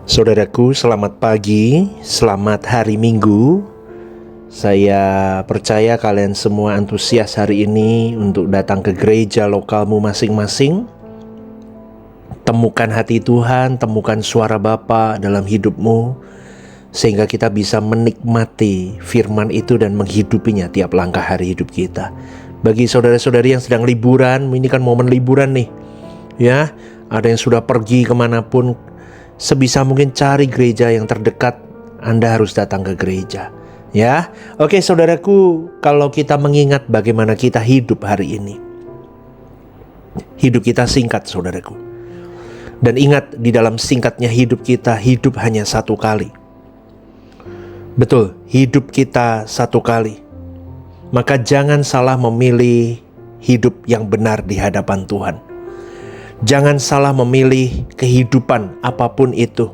Saudaraku, selamat pagi, selamat hari Minggu. Saya percaya kalian semua antusias hari ini untuk datang ke gereja lokalmu masing-masing. Temukan hati Tuhan, temukan suara Bapa dalam hidupmu, sehingga kita bisa menikmati firman itu dan menghidupinya tiap langkah hari hidup kita. Bagi saudara-saudari yang sedang liburan, ini kan momen liburan nih, ya. Ada yang sudah pergi kemanapun, sebisa mungkin cari gereja yang terdekat. Anda harus datang ke gereja, ya. Oke saudaraku, kalau kita mengingat bagaimana kita hidup hari ini, hidup kita singkat saudaraku. Dan ingat, di dalam singkatnya hidup kita, hidup hanya satu kali. Betul, hidup kita satu kali. Maka jangan salah memilih hidup yang benar di hadapan Tuhan. Jangan salah memilih kehidupan apapun itu.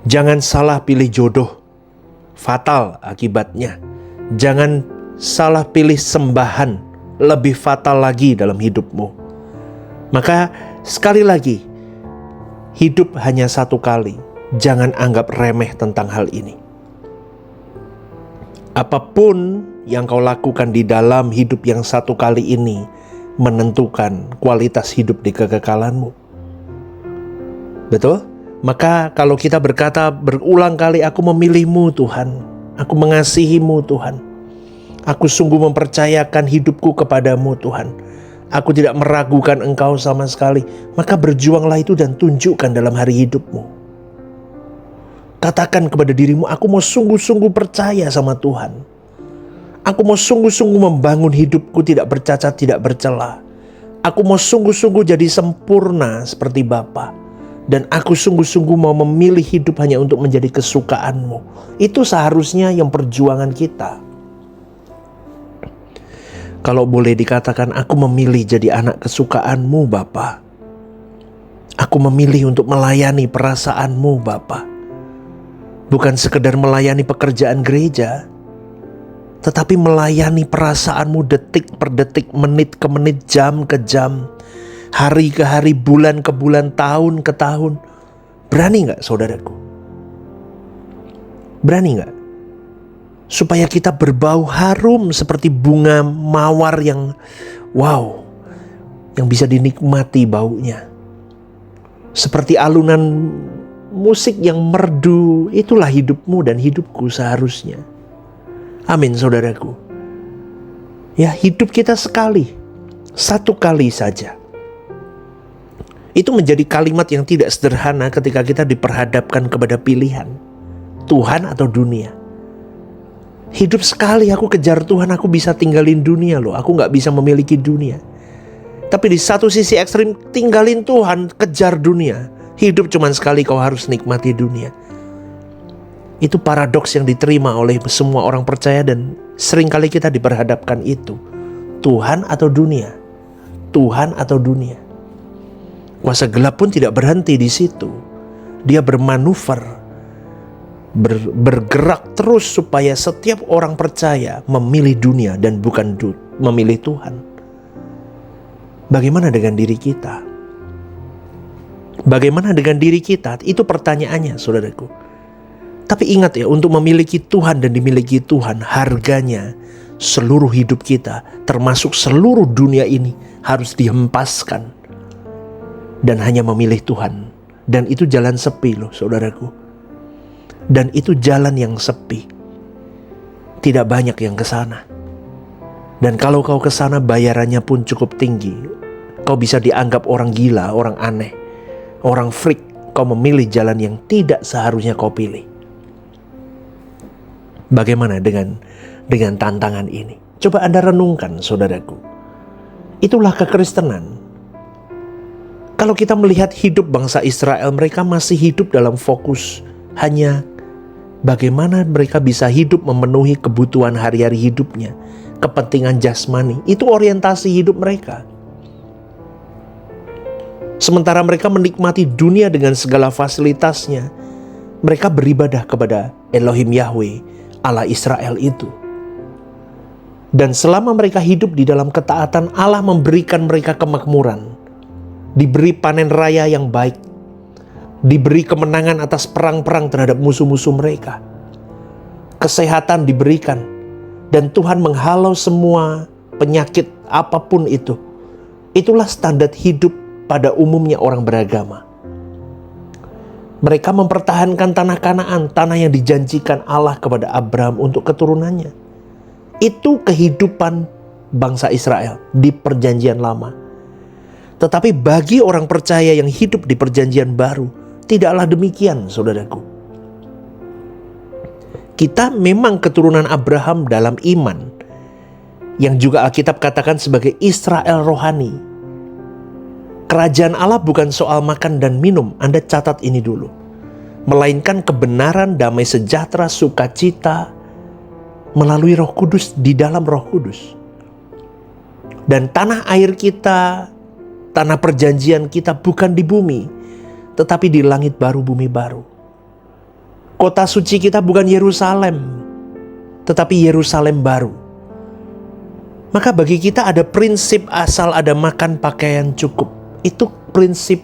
Jangan salah pilih jodoh, fatal akibatnya. Jangan salah pilih sembahan, lebih fatal lagi dalam hidupmu. Maka sekali lagi, hidup hanya satu kali. Jangan anggap remeh tentang hal ini. Apapun yang kau lakukan di dalam hidup yang satu kali ini menentukan kualitas hidup di kekekalanmu. Betul? Maka kalau kita berkata berulang kali, aku memilihmu Tuhan, aku mengasihimu Tuhan, aku sungguh mempercayakan hidupku kepadamu Tuhan, aku tidak meragukan Engkau sama sekali, maka berjuanglah itu dan tunjukkan dalam hari hidupmu. Katakan kepada dirimu, aku mau sungguh-sungguh percaya sama Tuhan. Aku mau sungguh-sungguh membangun hidupku tidak bercacat, tidak bercela. Aku mau sungguh-sungguh jadi sempurna seperti Bapa. Dan aku sungguh-sungguh mau memilih hidup hanya untuk menjadi kesukaanmu. Itu seharusnya yang perjuangan kita. Kalau boleh dikatakan, aku memilih jadi anak kesukaanmu Bapa. Aku memilih untuk melayani perasaanmu Bapa. Bukan sekedar melayani pekerjaan gereja, tetapi melayani perasaanmu detik per detik, menit ke menit, jam ke jam, hari ke hari, bulan ke bulan, tahun ke tahun. Berani gak saudaraku? Berani gak? Supaya kita berbau harum seperti bunga mawar yang wow, yang bisa dinikmati baunya. Seperti alunan musik yang merdu, itulah hidupmu dan hidupku seharusnya. Amin saudaraku. Ya, hidup kita sekali, satu kali saja. Itu menjadi kalimat yang tidak sederhana ketika kita diperhadapkan kepada pilihan Tuhan atau dunia. Hidup sekali, aku kejar Tuhan, aku bisa tinggalin dunia loh. Aku gak bisa memiliki dunia. Tapi di satu sisi ekstrim, tinggalin Tuhan, kejar dunia. Hidup cuma sekali, kau harus nikmati dunia. Itu paradoks yang diterima oleh semua orang percaya, dan seringkali kita diperhadapkan itu. Tuhan atau dunia? Tuhan atau dunia? Kuasa gelap pun tidak berhenti di situ. Dia bermanuver, bergerak terus supaya setiap orang percaya memilih dunia dan bukan memilih Tuhan. Bagaimana dengan diri kita? Bagaimana dengan diri kita? Itu pertanyaannya saudaraku. Tapi ingat ya, untuk memiliki Tuhan dan dimiliki Tuhan, harganya seluruh hidup kita, termasuk seluruh dunia ini, harus dihempaskan. Dan hanya memilih Tuhan. Dan itu jalan sepi loh saudaraku. Dan itu jalan yang sepi. Tidak banyak yang kesana. Dan kalau kau kesana, bayarannya pun cukup tinggi. Kau bisa dianggap orang gila, orang aneh, orang freak. Kau memilih jalan yang tidak seharusnya kau pilih. Bagaimana dengan tantangan ini? Coba Anda renungkan saudaraku. Itulah kekristenan. Kalau kita melihat hidup bangsa Israel, mereka masih hidup dalam fokus hanya bagaimana mereka bisa hidup memenuhi kebutuhan hari-hari hidupnya, kepentingan jasmani. Itu orientasi hidup mereka. Sementara mereka menikmati dunia dengan segala fasilitasnya, mereka beribadah kepada Elohim Yahweh, Allah Israel itu. Dan selama mereka hidup di dalam ketaatan, Allah memberikan mereka kemakmuran, diberi panen raya yang baik, diberi kemenangan atas perang-perang terhadap musuh-musuh mereka. Kesehatan diberikan, dan Tuhan menghalau semua penyakit apapun itu. Itulah standar hidup pada umumnya orang beragama. Mereka mempertahankan tanah Kanaan, tanah yang dijanjikan Allah kepada Abraham untuk keturunannya. Itu kehidupan bangsa Israel di perjanjian lama. Tetapi bagi orang percaya yang hidup di perjanjian baru, tidaklah demikian, saudaraku. Kita memang keturunan Abraham dalam iman, yang juga Alkitab katakan sebagai Israel rohani. Kerajaan Allah bukan soal makan dan minum, Anda catat ini dulu. Melainkan kebenaran, damai sejahtera, sukacita melalui Roh Kudus, di dalam Roh Kudus. Dan tanah air kita, tanah perjanjian kita bukan di bumi, tetapi di langit baru, bumi baru. Kota suci kita bukan Yerusalem, tetapi Yerusalem baru. Maka bagi kita ada prinsip asal ada makan pakaian cukup. Itu prinsip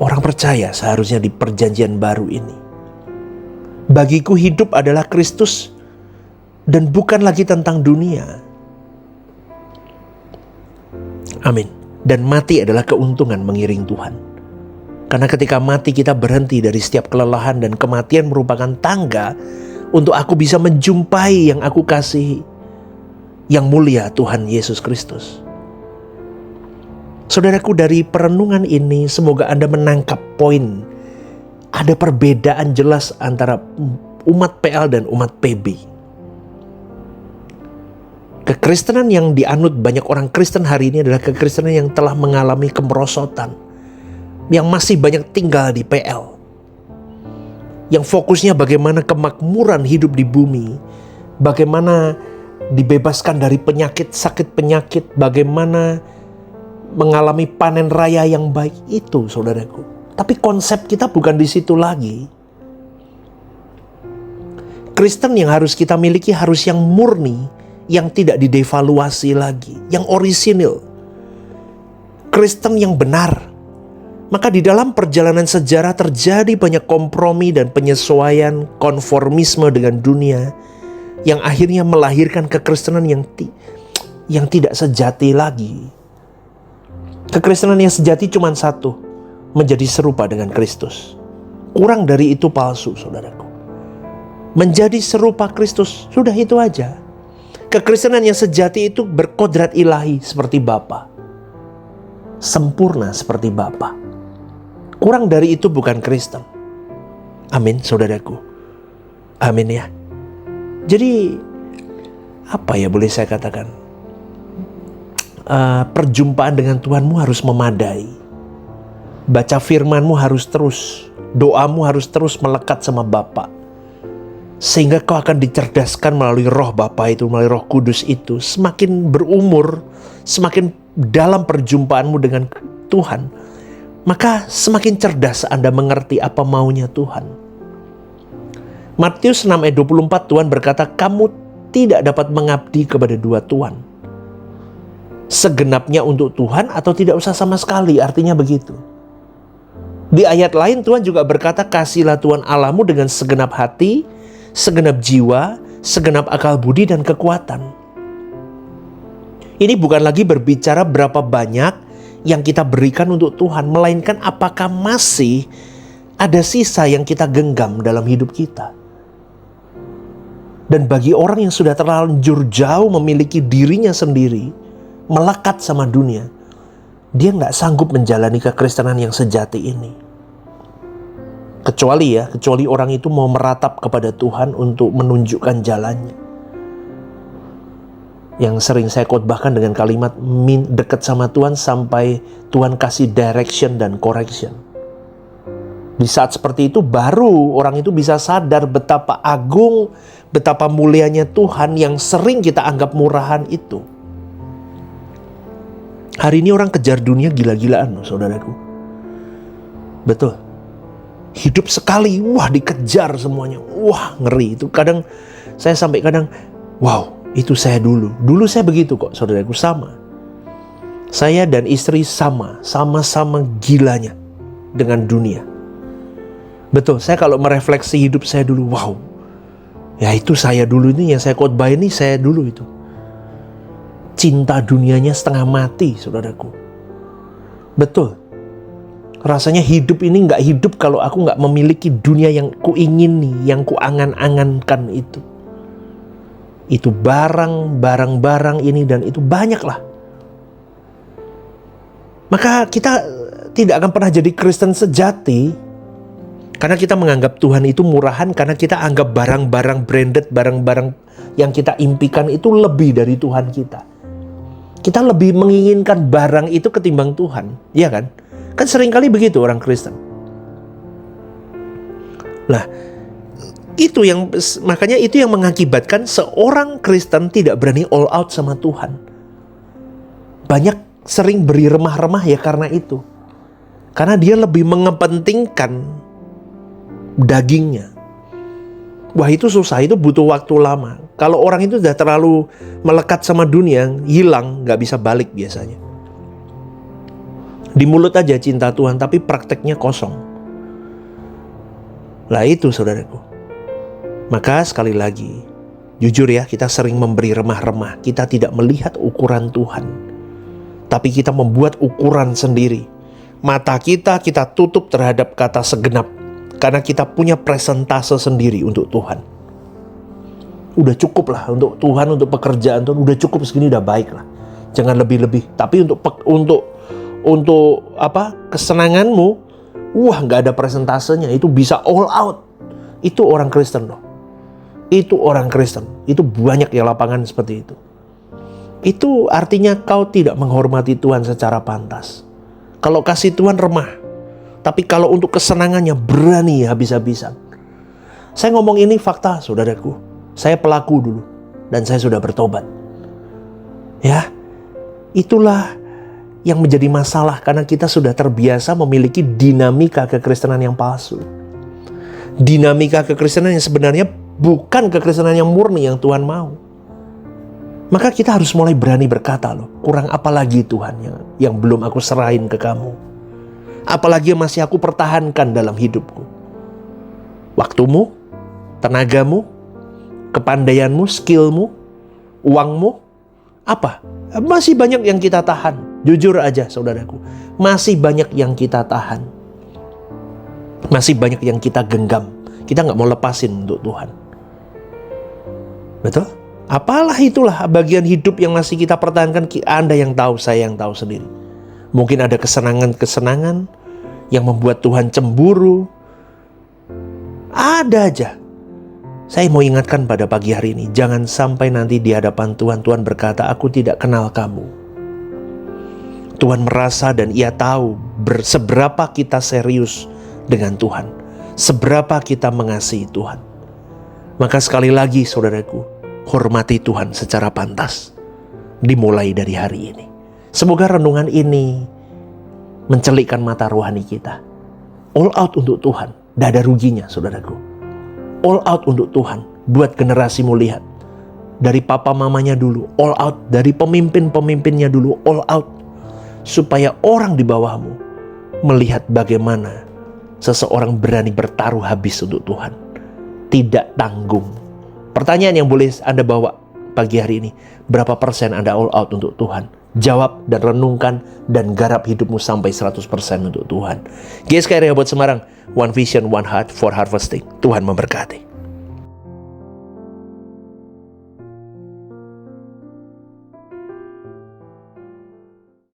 orang percaya seharusnya di perjanjian baru ini. Bagiku hidup adalah Kristus dan bukan lagi tentang dunia. Amin. Dan mati adalah keuntungan mengiring Tuhan. Karena ketika mati kita berhenti dari setiap kelelahan, dan kematian merupakan tangga untuk aku bisa menjumpai yang aku kasihi, yang mulia Tuhan Yesus Kristus. Saudaraku, dari perenungan ini semoga Anda menangkap poin. Ada perbedaan jelas antara umat PL dan umat PB. Kekristenan yang dianut banyak orang Kristen hari ini adalah kekristenan yang telah mengalami kemerosotan, yang masih banyak tinggal di PL, yang fokusnya bagaimana kemakmuran hidup di bumi, bagaimana dibebaskan dari penyakit, sakit penyakit, bagaimana mengalami panen raya yang baik. Itu, saudaraku. Tapi konsep kita bukan di situ lagi. Kristen yang harus kita miliki harus yang murni, yang tidak didevaluasi lagi, yang orisinil. Kristen yang benar. Maka di dalam perjalanan sejarah terjadi banyak kompromi dan penyesuaian, konformisme dengan dunia, yang akhirnya melahirkan kekristenan yang tidak sejati lagi. Kekristenan yang sejati cuma satu, menjadi serupa dengan Kristus. Kurang dari itu palsu, saudaraku. Menjadi serupa Kristus, sudah itu aja. Kekristenan yang sejati itu berkodrat ilahi seperti Bapa, sempurna seperti Bapa. Kurang dari itu bukan Kristen. Amin, saudaraku. Amin ya. Jadi apa ya boleh saya katakan, perjumpaan dengan Tuhanmu harus memadai. Baca firmanmu harus terus, doamu harus terus melekat sama Bapa, sehingga kau akan dicerdaskan melalui roh Bapa itu, melalui Roh Kudus itu. Semakin berumur, semakin dalam perjumpaanmu dengan Tuhan, maka semakin cerdas Anda mengerti apa maunya Tuhan. Matius 6 ayat 24, Tuhan berkata, kamu tidak dapat mengabdi kepada dua tuan. Segenapnya untuk Tuhan atau tidak usah sama sekali, artinya begitu. Di ayat lain Tuhan juga berkata, kasihilah Tuhan Allahmu dengan segenap hati, segenap jiwa, segenap akal budi dan kekuatan. Ini bukan lagi berbicara berapa banyak yang kita berikan untuk Tuhan, melainkan apakah masih ada sisa yang kita genggam dalam hidup kita. Dan bagi orang yang sudah terlanjur jauh memiliki dirinya sendiri, melekat sama dunia, dia nggak sanggup menjalani kekristenan yang sejati ini. Kecuali orang itu mau meratap kepada Tuhan untuk menunjukkan jalannya. Yang sering saya khotbahkan dengan kalimat dekat sama Tuhan sampai Tuhan kasih direction dan correction. Di saat seperti itu baru orang itu bisa sadar betapa agung, betapa mulianya Tuhan yang sering kita anggap murahan itu. Hari ini orang kejar dunia gila-gilaan, saudaraku. Betul. Hidup sekali, wah dikejar semuanya. Wah ngeri itu. Kadang saya sampai wow, itu saya dulu. Dulu saya begitu kok, saudaraku, sama. Saya dan istri sama-sama gilanya. dengan dunia. Betul, saya kalau merefleksi hidup saya dulu, wow. Ya itu saya dulu ini, yang saya khotbah ini saya dulu itu. Cinta dunianya setengah mati, saudaraku. Betul. Rasanya hidup ini gak hidup kalau aku gak memiliki dunia yang kuingini, yang kuangan-angankan itu. Itu barang ini dan itu banyak lah. Maka kita tidak akan pernah jadi Kristen sejati karena kita menganggap Tuhan itu murahan, karena kita anggap barang-barang branded, barang-barang yang kita impikan itu lebih dari Tuhan kita. Kita lebih menginginkan barang itu ketimbang Tuhan, ya kan? Kan seringkali begitu orang Kristen. Nah, makanya itu yang mengakibatkan seorang Kristen tidak berani all out sama Tuhan. Banyak sering beri remah-remah ya karena itu. Karena dia lebih mengepentingkan dagingnya. Wah itu susah, itu butuh waktu lama. Kalau orang itu sudah terlalu melekat sama dunia, hilang, gak bisa balik biasanya. Di mulut aja cinta Tuhan, tapi prakteknya kosong. Lah itu saudaraku. Maka sekali lagi, jujur ya, kita sering memberi remah-remah. Kita tidak melihat ukuran Tuhan, tapi kita membuat ukuran sendiri. Mata kita tutup terhadap kata segenap, karena kita punya presentase sendiri untuk Tuhan. Udah cukup lah untuk Tuhan, untuk pekerjaan Tuhan, udah cukup segini, udah baik lah. Jangan lebih-lebih. Tapi untuk kesenanganmu, wah nggak ada presentasenya. Itu bisa all out. Itu orang Kristen loh. Itu orang Kristen. Itu banyak ya lapangan seperti itu. Itu artinya kau tidak menghormati Tuhan secara pantas. Kalau kasih Tuhan remah, tapi kalau untuk kesenangannya berani habis-habisan. Saya ngomong ini fakta saudaraku. Saya pelaku dulu dan saya sudah bertobat. Ya, itulah yang menjadi masalah karena kita sudah terbiasa memiliki dinamika kekristenan yang palsu. Dinamika kekristenan yang sebenarnya bukan kekristenan yang murni yang Tuhan mau. Maka kita harus mulai berani berkata loh, kurang apa lagi Tuhan yang belum aku serahin ke kamu. Apalagi yang masih aku pertahankan dalam hidupku. Waktumu, tenagamu, kepandaianmu, skillmu, uangmu, apa? Masih banyak yang kita tahan. Jujur aja saudaraku, masih banyak yang kita tahan. Masih banyak yang kita genggam. Kita gak mau lepasin untuk Tuhan. Betul? Apalah itulah bagian hidup yang masih kita pertahankan. Anda yang tahu, saya yang tahu sendiri. Mungkin ada kesenangan-kesenangan yang membuat Tuhan cemburu. Ada aja. Saya mau ingatkan pada pagi hari ini, jangan sampai nanti di hadapan Tuhan, Tuhan berkata, aku tidak kenal kamu. Tuhan merasa dan ia tahu seberapa kita serius dengan Tuhan. Seberapa kita mengasihi Tuhan. Maka sekali lagi saudaraku, hormati Tuhan secara pantas. Dimulai dari hari ini. Semoga renungan ini mencelikkan mata rohani kita. All out untuk Tuhan. Tidak ada ruginya saudaraku. All out untuk Tuhan. Buat generasimu lihat. Dari papa mamanya dulu, all out. Dari pemimpin-pemimpinnya dulu, all out. Supaya orang di bawahmu melihat bagaimana seseorang berani bertaruh habis untuk Tuhan. Tidak tanggung. Pertanyaan yang boleh Anda bawa pagi hari ini, berapa persen Anda all out untuk Tuhan? Jawab dan renungkan dan garap hidupmu sampai 100% untuk Tuhan. GSKI Rehoboth Semarang, One Vision, One Heart for Harvesting. Tuhan memberkati.